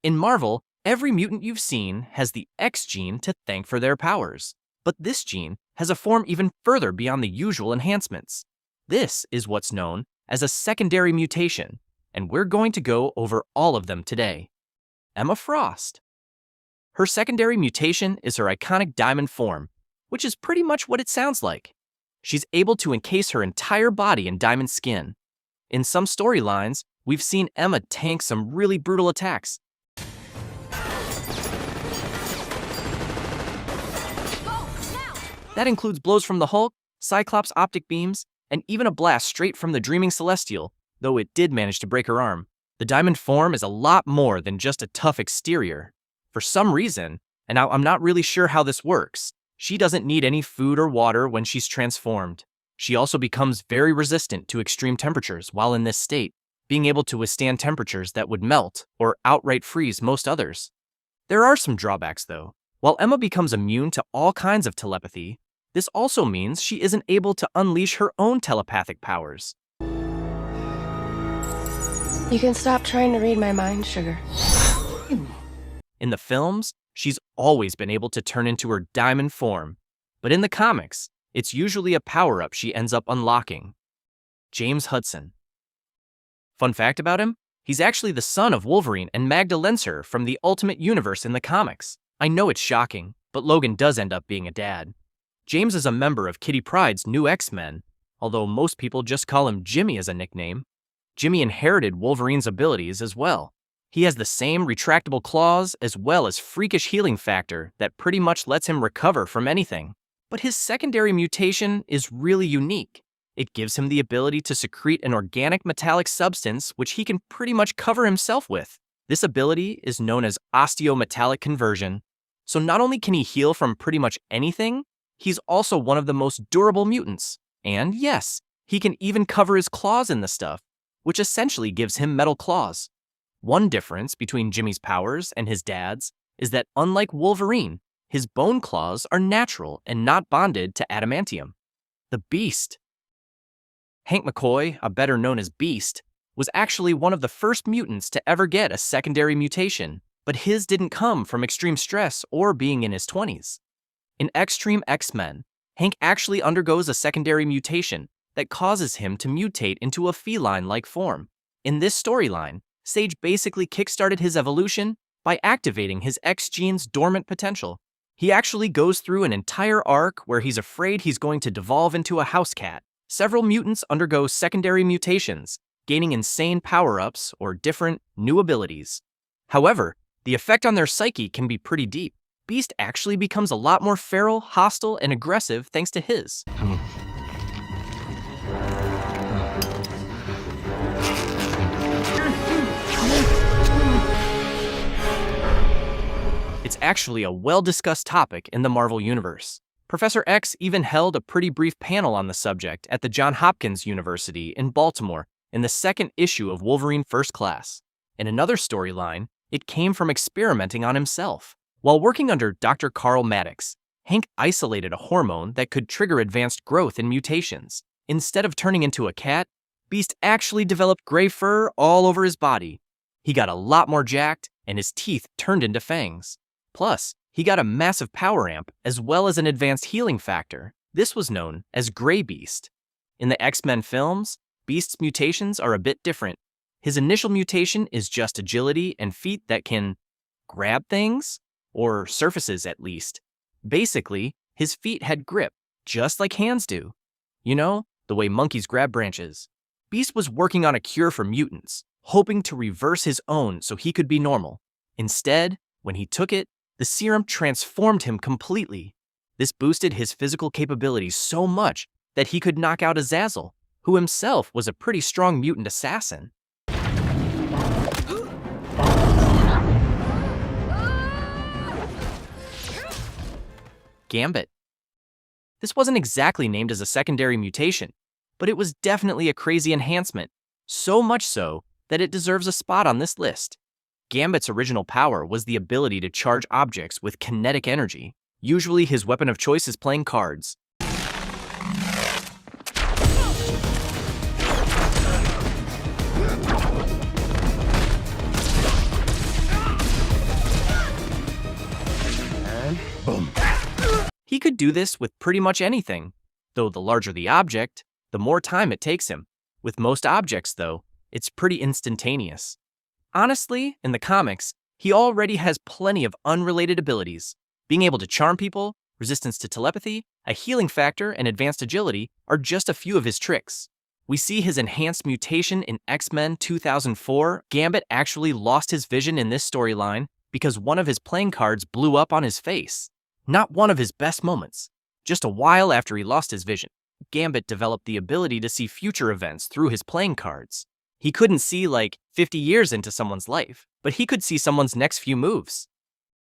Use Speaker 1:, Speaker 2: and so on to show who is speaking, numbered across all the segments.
Speaker 1: In Marvel, every mutant you've seen has the X gene to thank for their powers. But this gene has a form even further beyond the usual enhancements. This is what's known as a secondary mutation, and we're going to go over all of them today. Emma Frost. Her secondary mutation is her iconic diamond form, which is pretty much what it sounds like. She's able to encase her entire body in diamond skin. In some storylines, we've seen Emma tank some really brutal attacks. That includes blows from the Hulk, Cyclops' optic beams, and even a blast straight from the Dreaming Celestial, though it did manage to break her arm. The diamond form is a lot more than just a tough exterior. For some reason, and I'm not really sure how this works, she doesn't need any food or water when she's transformed. She also becomes very resistant to extreme temperatures while in this state, being able to withstand temperatures that would melt or outright freeze most others. There are some drawbacks though. While Emma becomes immune to all kinds of telepathy, this also means she isn't able to unleash her own telepathic powers.
Speaker 2: You can stop trying to read my mind, sugar.
Speaker 1: In the films, she's always been able to turn into her diamond form, but in the comics, it's usually a power-up she ends up unlocking. James Hudson. Fun fact about him? He's actually the son of Wolverine and Magda Lenser from the Ultimate Universe in the comics. I know it's shocking, but Logan does end up being a dad. James is a member of Kitty Pryde's new X-Men, although most people just call him Jimmy as a nickname. Jimmy inherited Wolverine's abilities as well. He has the same retractable claws as well as freakish healing factor that pretty much lets him recover from anything. But his secondary mutation is really unique. It gives him the ability to secrete an organic metallic substance which he can pretty much cover himself with. This ability is known as osteometallic conversion. So not only can he heal from pretty much anything, he's also one of the most durable mutants. And yes, he can even cover his claws in the stuff, which essentially gives him metal claws. One difference between Jimmy's powers and his dad's is that unlike Wolverine, his bone claws are natural and not bonded to adamantium. The Beast. Hank McCoy, better known as Beast, was actually one of the first mutants to ever get a secondary mutation, but his didn't come from extreme stress or being in his 20s. In Extreme X-Men, Hank actually undergoes a secondary mutation that causes him to mutate into a feline-like form. In this storyline, Sage basically kickstarted his evolution by activating his X gene's dormant potential. He actually goes through an entire arc where he's afraid he's going to devolve into a house cat. Several mutants undergo secondary mutations, gaining insane power-ups or different new abilities. However, the effect on their psyche can be pretty deep. Beast actually becomes a lot more feral, hostile, and aggressive thanks to his. It's actually a well-discussed topic in the Marvel Universe. Professor X even held a pretty brief panel on the subject at the Johns Hopkins University in Baltimore in the second issue of Wolverine First Class. In another storyline, it came from experimenting on himself. While working under Dr. Carl Maddox, Hank isolated a hormone that could trigger advanced growth in mutations. Instead of turning into a cat, Beast actually developed gray fur all over his body. He got a lot more jacked, and his teeth turned into fangs. Plus, he got a massive power amp as well as an advanced healing factor. This was known as Gray Beast. In the X-Men films, Beast's mutations are a bit different. His initial mutation is just agility and feet that can grab things, or surfaces at least. Basically, his feet had grip, just like hands do. You know, the way monkeys grab branches. Beast was working on a cure for mutants, hoping to reverse his own so he could be normal. Instead, when he took it, the serum transformed him completely. This boosted his physical capabilities so much that he could knock out Azazel, who himself was a pretty strong mutant assassin. Gambit. This wasn't exactly named as a secondary mutation, but it was definitely a crazy enhancement, so much so that it deserves a spot on this list. Gambit's original power was the ability to charge objects with kinetic energy. Usually his weapon of choice is playing cards. could do this with pretty much anything, though the larger the object, the more time it takes him. With most objects, though, it's pretty instantaneous. Honestly, in the comics, he already has plenty of unrelated abilities. Being able to charm people, resistance to telepathy, a healing factor, and advanced agility are just a few of his tricks. We see his enhanced mutation in X-Men 2004. Gambit actually lost his vision in this storyline because one of his playing cards blew up on his face. Not one of his best moments. Just a while after he lost his vision, Gambit developed the ability to see future events through his playing cards. He couldn't see like 50 years into someone's life, but he could see someone's next few moves.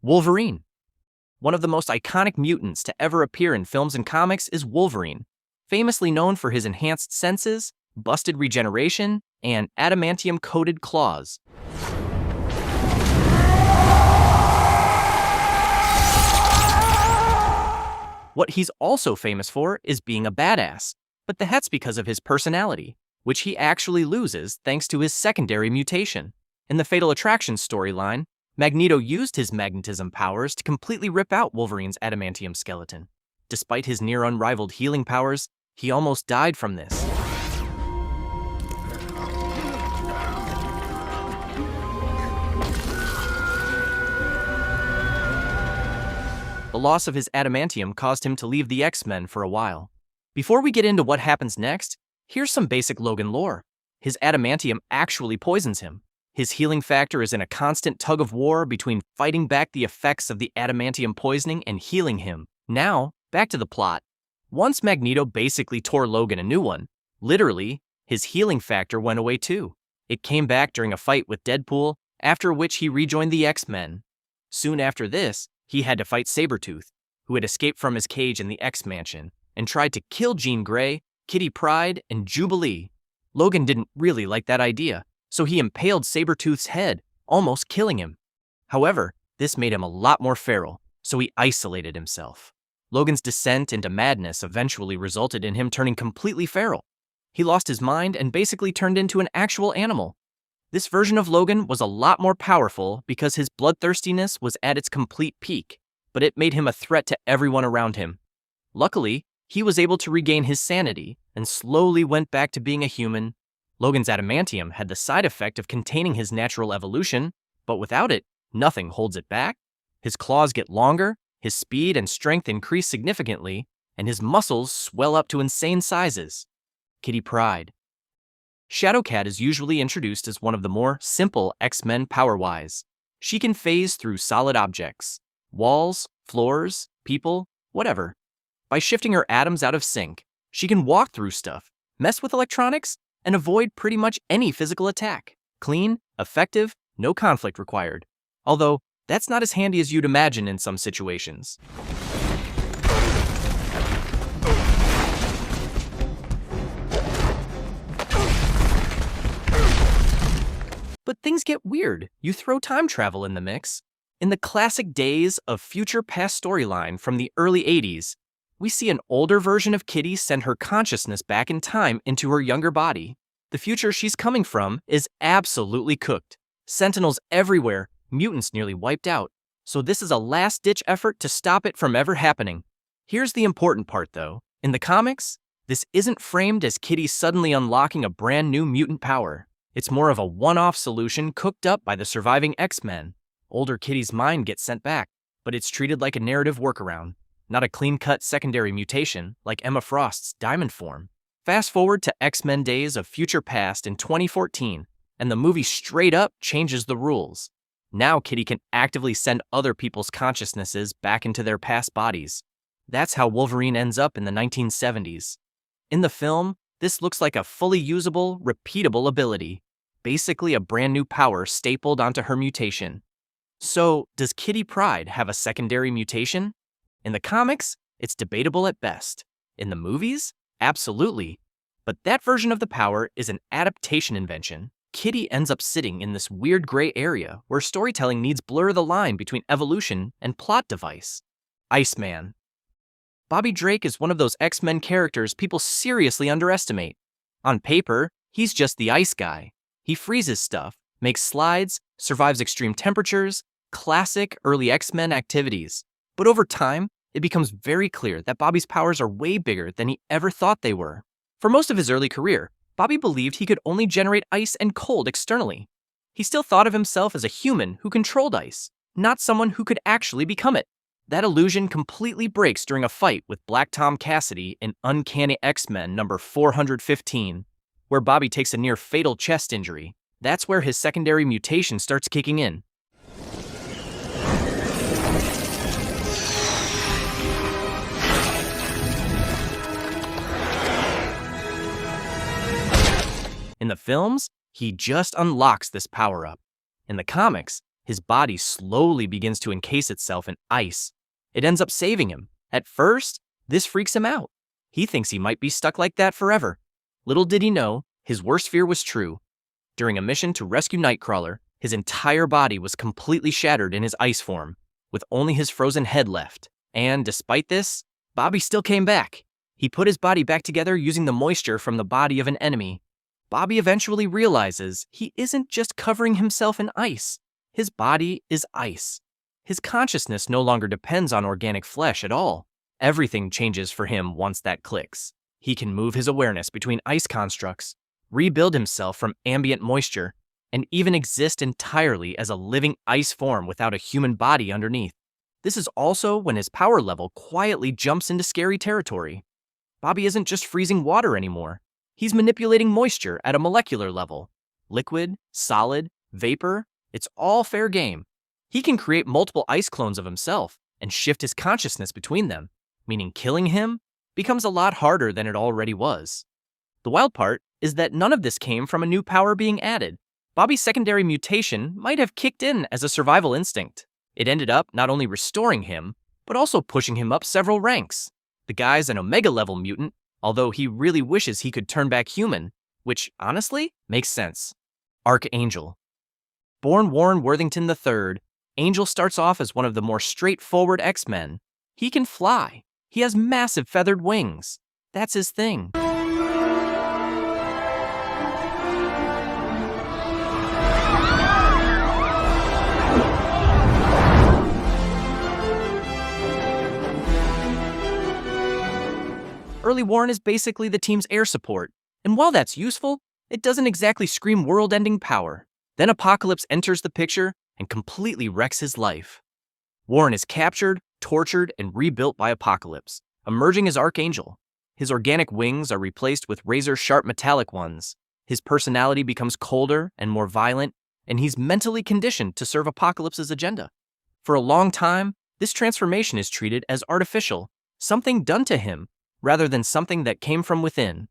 Speaker 1: Wolverine. One of the most iconic mutants to ever appear in films and comics is Wolverine, famously known for his enhanced senses, busted regeneration, and adamantium-coated claws. What he's also famous for is being a badass, but that's because of his personality, which he actually loses thanks to his secondary mutation. In the Fatal Attraction storyline, Magneto used his magnetism powers to completely rip out Wolverine's adamantium skeleton. Despite his near-unrivaled healing powers, he almost died from this. The loss of his adamantium caused him to leave the X-Men for a while. Before we get into what happens next, here's some basic Logan lore. His adamantium actually poisons him. His healing factor is in a constant tug-of-war between fighting back the effects of the adamantium poisoning and healing him. Now, back to the plot. Once Magneto basically tore Logan a new one, literally, his healing factor went away too. It came back during a fight with Deadpool, after which he rejoined the X-Men. Soon after this, he had to fight Sabretooth, who had escaped from his cage in the X-Mansion and tried to kill Jean Grey, Kitty Pryde, and Jubilee. Logan didn't really like that idea, so he impaled Sabretooth's head, almost killing him. However, this made him a lot more feral, so he isolated himself. Logan's descent into madness eventually resulted in him turning completely feral. He lost his mind and basically turned into an actual animal. This version of Logan was a lot more powerful because his bloodthirstiness was at its complete peak, but it made him a threat to everyone around him. Luckily, he was able to regain his sanity and slowly went back to being a human. Logan's adamantium had the side effect of containing his natural evolution, but without it, nothing holds it back. His claws get longer, his speed and strength increase significantly, and his muscles swell up to insane sizes. Kitty Pryde. Shadowcat is usually introduced as one of the more simple X-Men power-wise. She can phase through solid objects, walls, floors, people, whatever. By shifting her atoms out of sync, she can walk through stuff, mess with electronics, and avoid pretty much any physical attack. Clean, effective, no conflict required. Although, that's not as handy as you'd imagine in some situations. But things get weird. You throw time travel in the mix. In the classic Days of Future Past storyline from the early 80s, we see an older version of Kitty send her consciousness back in time into her younger body. The future she's coming from is absolutely cooked. Sentinels everywhere, mutants nearly wiped out. So this is a last-ditch effort to stop it from ever happening. Here's the important part though. In the comics, this isn't framed as Kitty suddenly unlocking a brand new mutant power. It's more of a one-off solution cooked up by the surviving X-Men. Older Kitty's mind gets sent back, but it's treated like a narrative workaround, not a clean-cut secondary mutation like Emma Frost's Diamond form. Fast forward to X-Men Days of Future Past in 2014, and the movie straight up changes the rules. Now Kitty can actively send other people's consciousnesses back into their past bodies. That's how Wolverine ends up in the 1970s. In the film, this looks like a fully usable, repeatable ability, basically a brand new power stapled onto her mutation. So, does Kitty Pryde have a secondary mutation? In the comics, it's debatable at best. In the movies, absolutely. But that version of the power is an adaptation invention. Kitty ends up sitting in this weird gray area where storytelling needs blur the line between evolution and plot device. Iceman. Bobby Drake is one of those X-Men characters people seriously underestimate. On paper, he's just the ice guy. He freezes stuff, makes slides, survives extreme temperatures, classic early X-Men activities. But over time, it becomes very clear that Bobby's powers are way bigger than he ever thought they were. For most of his early career, Bobby believed he could only generate ice and cold externally. He still thought of himself as a human who controlled ice, not someone who could actually become it. That illusion completely breaks during a fight with Black Tom Cassidy in Uncanny X-Men number 415, where Bobby takes a near-fatal chest injury. That's where his secondary mutation starts kicking in. In the films, he just unlocks this power-up. In the comics, his body slowly begins to encase itself in ice. It ends up saving him. At first, this freaks him out. He thinks he might be stuck like that forever. Little did he know, his worst fear was true. During a mission to rescue Nightcrawler, his entire body was completely shattered in his ice form, with only his frozen head left. And despite this, Bobby still came back. He put his body back together using the moisture from the body of an enemy. Bobby eventually realizes he isn't just covering himself in ice. His body is ice. His consciousness no longer depends on organic flesh at all. Everything changes for him once that clicks. He can move his awareness between ice constructs, rebuild himself from ambient moisture, and even exist entirely as a living ice form without a human body underneath. This is also when his power level quietly jumps into scary territory. Bobby isn't just freezing water anymore. He's manipulating moisture at a molecular level. Liquid, solid, vapor, it's all fair game. He can create multiple ice clones of himself and shift his consciousness between them, meaning killing him becomes a lot harder than it already was. The wild part is that none of this came from a new power being added. Bobby's secondary mutation might have kicked in as a survival instinct. It ended up not only restoring him, but also pushing him up several ranks. The guy's an Omega-level mutant, although he really wishes he could turn back human, which, honestly, makes sense. Archangel. Born Warren Worthington III, Angel starts off as one of the more straightforward X-Men. He can fly. He has massive feathered wings. That's his thing. Early Warren is basically the team's air support, and while that's useful, it doesn't exactly scream world-ending power. Then Apocalypse enters the picture and completely wrecks his life. Warren is captured, tortured, and rebuilt by Apocalypse, emerging as Archangel. His organic wings are replaced with razor-sharp metallic ones. His personality becomes colder and more violent, and he's mentally conditioned to serve Apocalypse's agenda. For a long time, this transformation is treated as artificial, something done to him, rather than something that came from within.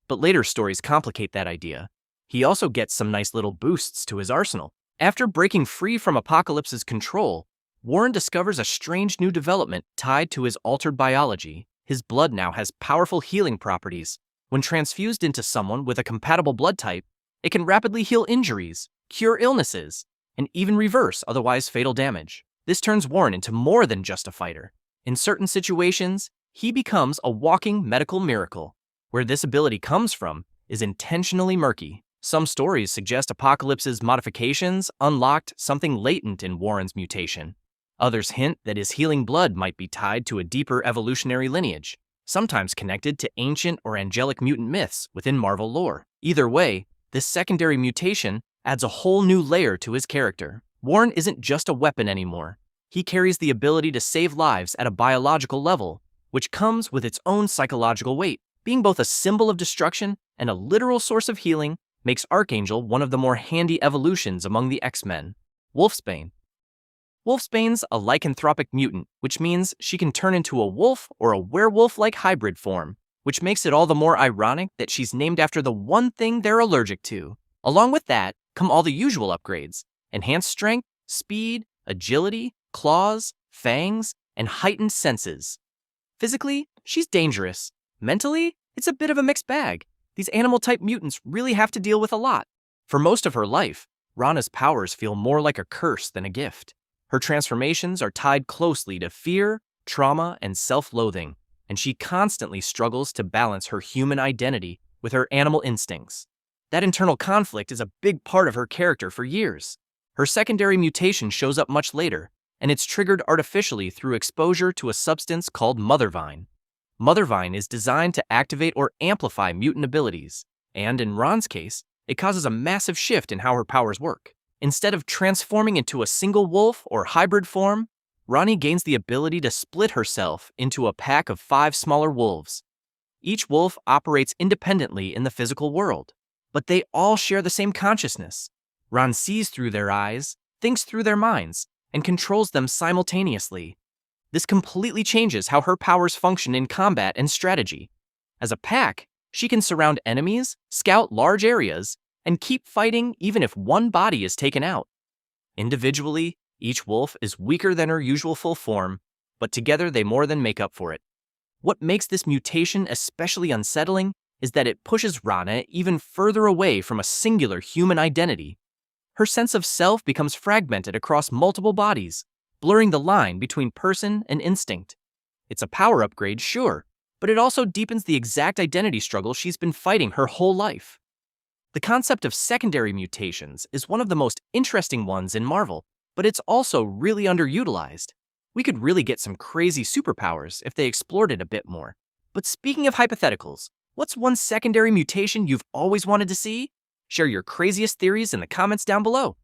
Speaker 1: But later stories complicate that idea. He also gets some nice little boosts to his arsenal. After breaking free from Apocalypse's control, Warren discovers a strange new development tied to his altered biology. His blood now has powerful healing properties. When transfused into someone with a compatible blood type, it can rapidly heal injuries, cure illnesses, and even reverse otherwise fatal damage. This turns Warren into more than just a fighter. In certain situations, he becomes a walking medical miracle. Where this ability comes from is intentionally murky. Some stories suggest Apocalypse's modifications unlocked something latent in Warren's mutation. Others hint that his healing blood might be tied to a deeper evolutionary lineage, sometimes connected to ancient or angelic mutant myths within Marvel lore. Either way, this secondary mutation adds a whole new layer to his character. Warren isn't just a weapon anymore. He carries the ability to save lives at a biological level, which comes with its own psychological weight. Being both a symbol of destruction and a literal source of healing makes Archangel one of the more handy evolutions among the X-Men. Wolfsbane. Wolfsbane's a lycanthropic mutant, which means she can turn into a wolf or a werewolf-like hybrid form, which makes it all the more ironic that she's named after the one thing they're allergic to. Along with that come all the usual upgrades: enhanced strength, speed, agility, claws, fangs, and heightened senses. Physically, she's dangerous. Mentally, it's a bit of a mixed bag. These animal-type mutants really have to deal with a lot. For most of her life, Rana's powers feel more like a curse than a gift. Her transformations are tied closely to fear, trauma, and self-loathing, and she constantly struggles to balance her human identity with her animal instincts. That internal conflict is a big part of her character for years. Her secondary mutation shows up much later, and it's triggered artificially through exposure to a substance called mothervine. Mothervine is designed to activate or amplify mutant abilities, and in Ron's case, it causes a massive shift in how her powers work. Instead of transforming into a single wolf or hybrid form, Ronnie gains the ability to split herself into a pack of 5 smaller wolves. Each wolf operates independently in the physical world, but they all share the same consciousness. Ron sees through their eyes, thinks through their minds, and controls them simultaneously. This completely changes how her powers function in combat and strategy. As a pack, she can surround enemies, scout large areas, and keep fighting even if one body is taken out. Individually, each wolf is weaker than her usual full form, but together they more than make up for it. What makes this mutation especially unsettling is that it pushes Rana even further away from a singular human identity. Her sense of self becomes fragmented across multiple bodies, blurring the line between person and instinct. It's a power upgrade, sure, but it also deepens the exact identity struggle she's been fighting her whole life. The concept of secondary mutations is one of the most interesting ones in Marvel, but it's also really underutilized. We could really get some crazy superpowers if they explored it a bit more. But speaking of hypotheticals, what's one secondary mutation you've always wanted to see? Share your craziest theories in the comments down below.